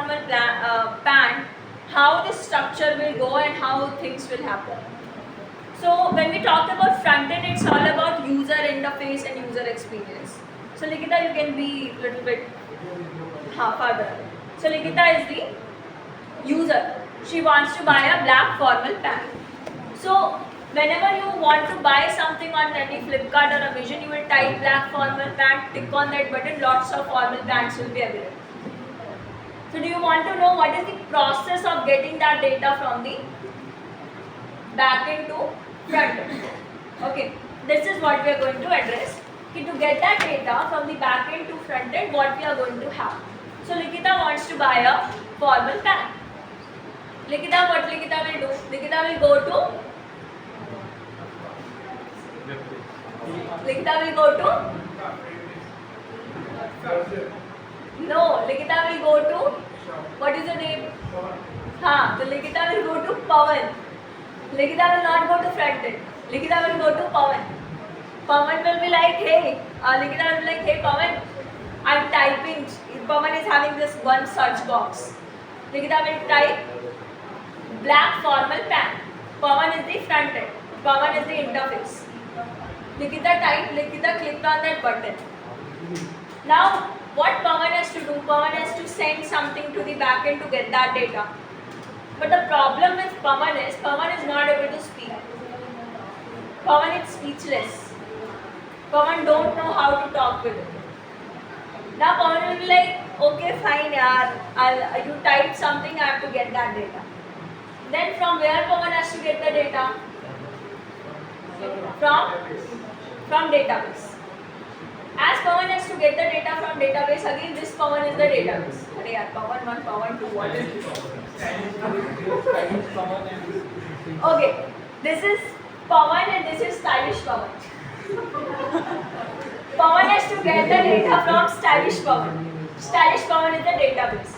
formal pan, how this structure will go and how things will happen. So when we talk about front end, it's all about user interface and user experience. So Likita, you can be a little bit further. So Likita is the user. She wants to buy a black formal pant. So whenever you want to buy something on any Flipkart or Amazon, you will type black formal pant, click on that button, lots of formal pants will be available. So do you want to know what is the process of getting that data from the back end to front end? Okay, this is what we are going to address. To get that data from the back end to front end, what we are going to have. So Likita wants to buy a formal pant. Likita, what Likita will do? Likita will go to No, Likita will go to, what is your name? So Likita will go to Pawan. Likita will not go to front end. Likita will go to Pawan. Pawan will be like, hey, Likita will be like, hey Pawan, I'm typing. Pawan is having this one search box. Likita will type black formal pant. Pawan is the front end. Pawan is the interface. Likita typed, Likita clicked on that button. Now, what Pawan has to do? Pawan has to send something to the back end to get that data. But the problem with Pawan is not able to speak. Pawan is speechless. Pawan don't know how to talk with it. Now Pawan will be like, okay fine yaar, you typed something, I have to get that data. Then from where Pawan has to get the data? From database. As Pawan has to get the data from database, again this Pawan is the database. Arey yaar, Pawan 1, Pawan 2, what is this? Okay, this is Pawan and this is stylish Pawan. Pawan has to get the data from stylish Pawan. Stylish Pawan is the database.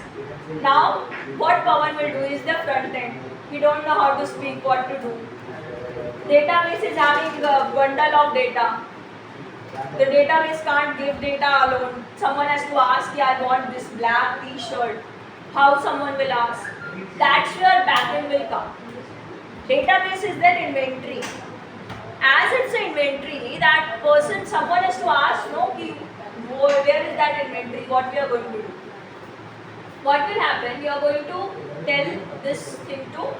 Now, what Pawan will do is the front end. He don't know how to speak, what to do. Database is having a bundle of data. The database can't give data alone. Someone has to ask, I want this black t-shirt. How someone will ask? That's where backend will come. Database is their inventory. As it's an inventory, that person, someone has to ask, no, where is that inventory? What we are going to do? What will happen? You are going to tell this thing to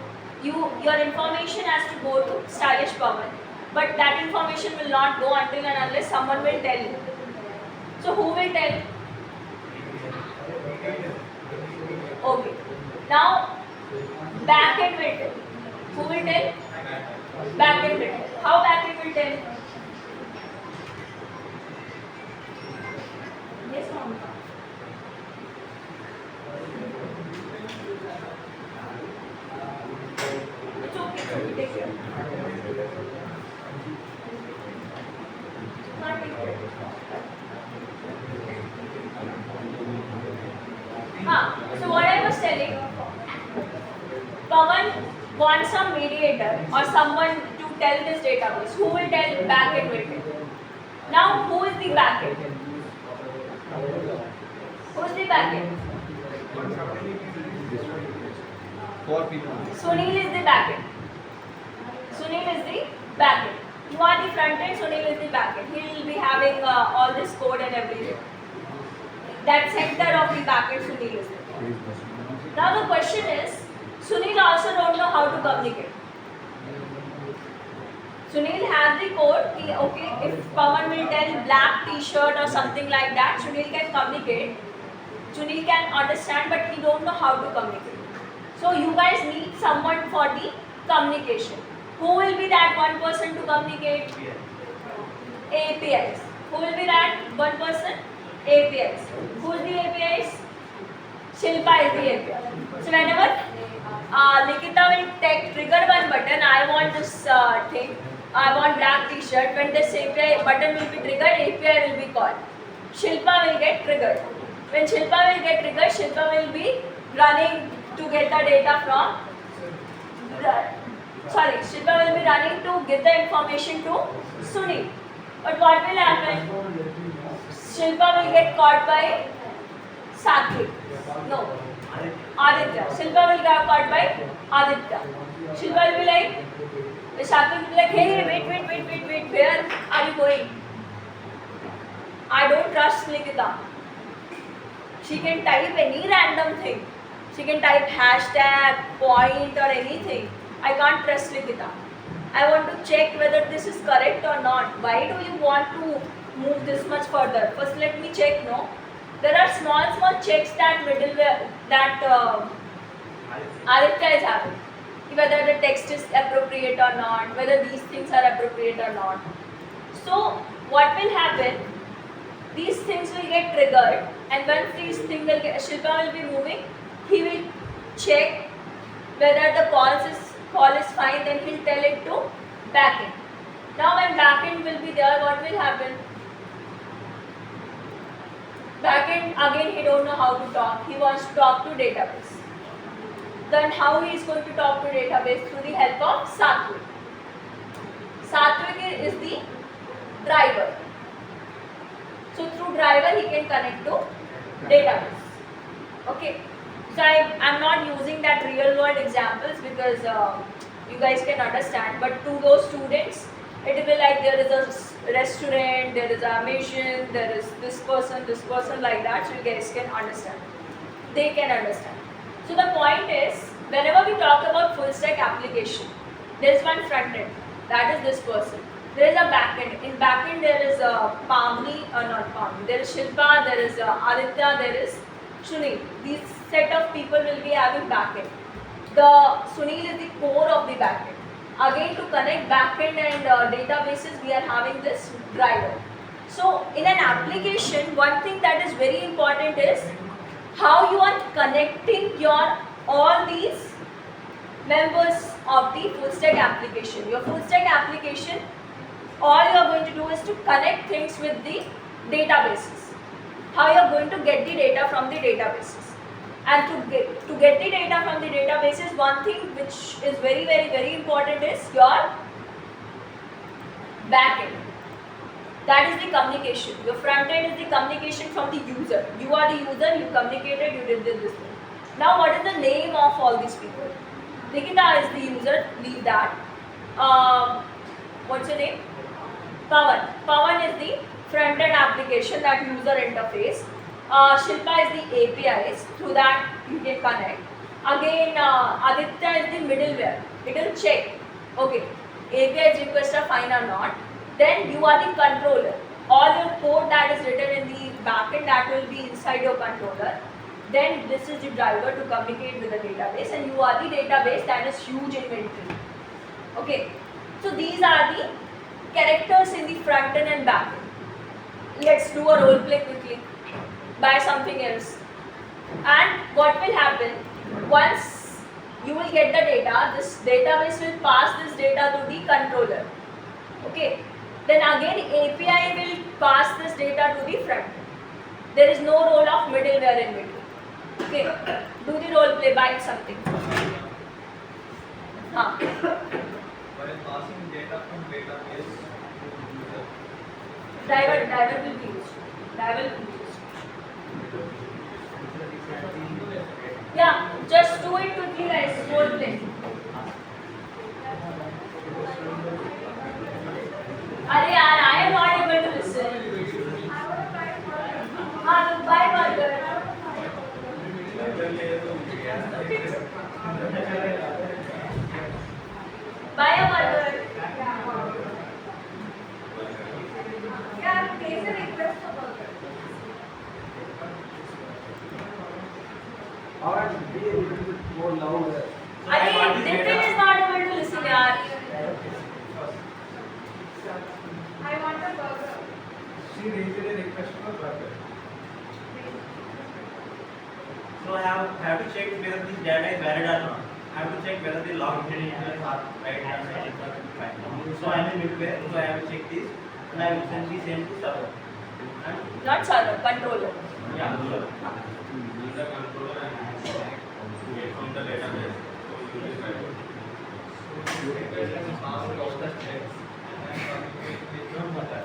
you. Your information has to go to stylish Pawan. But that information will not go until and unless someone will tell you. So who will tell? Okay. Now, backend will tell. Who will tell? Backend will tell. How backend will tell? Yes, ma'am. It's okay. Take care. So what I was telling, Pawan wants some mediator or someone to tell this database. Who will tell? Backend will tell. Now who is the backend? Who is the backend? Four people. Sunil is the backend. Sunil is the backend. You are the front end, Sunil is the backend. He will be having all this code and everything. That center of the backend, Sunil is there. Now the question is, Sunil also don't know how to communicate. Sunil has the code, okay, if Pawan will tell black t-shirt or something like that, Sunil can communicate. Sunil can understand, but he don't know how to communicate. So you guys need someone for the communication. Who will be that one person to communicate? APIs. Who will be that one person? APIs. Who is the APIs? Shilpa is the API. So whenever Likita will trigger one button, I want this thing, I want black t-shirt, when this API button will be triggered, API will be called. Shilpa will get triggered. When Shilpa will get triggered, Shilpa will be running to get the data from Shilpa will be running to get the information to Sunil. But what will happen? Shilpa will get caught by Saket. No. Aditya. Shilpa will get caught by Aditya. Shilpa will be like, Shakti will be like, hey, wait, where are you going? I don't trust Nikita. She can type any random thing. She can type hashtag, point or anything. I can't trust Nikita. I want to check whether this is correct or not. Why do you want to move this much further? First let me check, no? There are small checks that Aditya is having. Whether the text is appropriate or not, whether these things are appropriate or not. So what will happen? These things will get triggered, and once these things will get, Shilpa will be moving, he will check whether the call is fine, then he'll tell it to backend. Now when backend will be there, what will happen? Backend, again he don't know how to talk, he wants to talk to database. Then how he is going to talk to database? Through the help of Satvik. Satvik is the driver. So through driver he can connect to database. Okay. So I'm not using that real world examples because you guys can understand. But to those students, it will be like there is a restaurant, there is a mission, there is this person like that. So you guys can understand. They can understand. So the point is, whenever we talk about full stack application, there is one front end, that is this person. There is a back end. In back end there is Pavni, not Pavni, there is Shilpa, there is Aditya, there is Sunil. These set of people will be having back end. Sunil is the core of the back end. Again, to connect back end and databases, we are having this driver. So in an application, one thing that is very important is how you are connecting all these members of the full stack application. Your full stack application, all you are going to do is to connect things with the databases. How you are going to get the data from the databases. And to get the data from the databases, one thing which is very important is your back end. That is the communication. Your front end is the communication from the user. You are the user, you communicated, you did this thing. Now what is the name of all these people? Nikita is the user, leave that. What's your name? Pawan. Pawan is the front end application, that user interface. Shilpa is the APIs, through that you can connect. Again, Aditya is the middleware. It will check, okay, API's requests are fine or not. Then you are the controller. All your code that is written in the backend, that will be inside your controller. Then this is the driver to communicate with the database, and you are the database, that is huge inventory. Okay, so these are the characters in the front end and back end. Let's do a role play quickly. By something else. And what will happen? Once you will get the data, this database will pass this data to the controller. Okay. Then again API will pass this data to the front. There is no role of middleware in between. Okay. Do the role play by something. While passing data from database to user. Driver will be used. Driver will be used. Yeah, just do it quickly guys, role play. Arey yaar, I am not able to listen. Bye burger. Buy a burger. Yeah, place a request for burger. Alright, be a little bit more louder. Arey, Nitin is not able to listen yaar. I want a burger. She raised a request for burger. So I have to check whether this data is valid or not. I have to check whether the log credentials are right and right. So I am in middleware, so I have to check this and I will send to server. And Not server, controller. yeah, sure. Use the controller and get from the database. So you can pass all the checks and communicate with the database.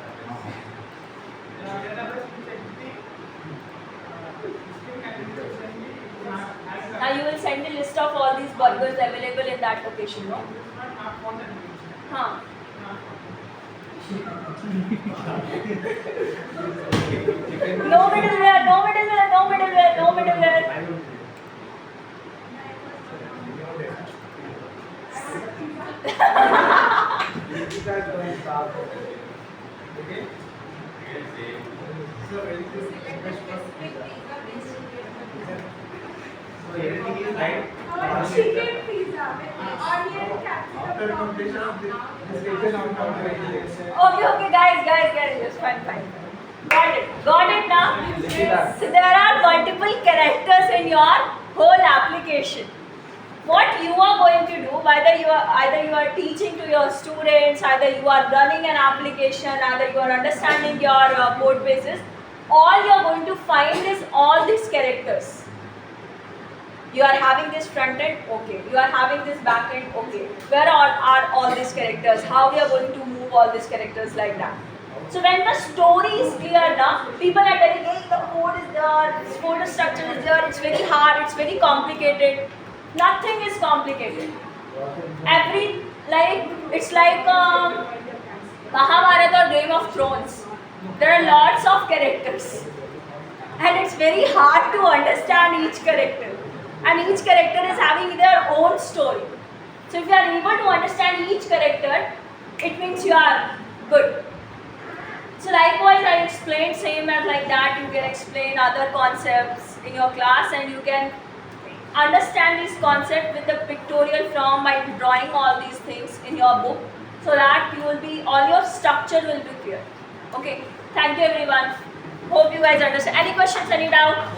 Now you will send a list of all these burgers available in that location, no? Huh. No middleware, no middleware, no middleware, no middleware. So everything is right. Chicken pizza with onion, capsicum. after completion of this written out of regulation. Okay, guys, just fine. Got it now? So there are multiple characters in your whole application. What you are going to do, either you are teaching to your students, either you are running an application, either you are understanding your code bases, all you are going to find is all these characters. You are having this front end, okay. You are having this back end, okay. Where are all these characters? How we are going to move all these characters like that? So when the story is clear now, people are telling, hey, the code is there, this folder structure is there, it's very hard, it's very complicated. Nothing is complicated. It's like Mahabharata or Game of Thrones. There are lots of characters. And it's very hard to understand each character. And each character is having their own story. So if you are able to understand each character, it means you are good. So likewise, I explained same as like that. You can explain other concepts in your class and you can understand this concept with the pictorial form by drawing all these things in your book, so that all your structure will be clear. Okay, thank you everyone. Hope you guys understand. Any questions, any doubt?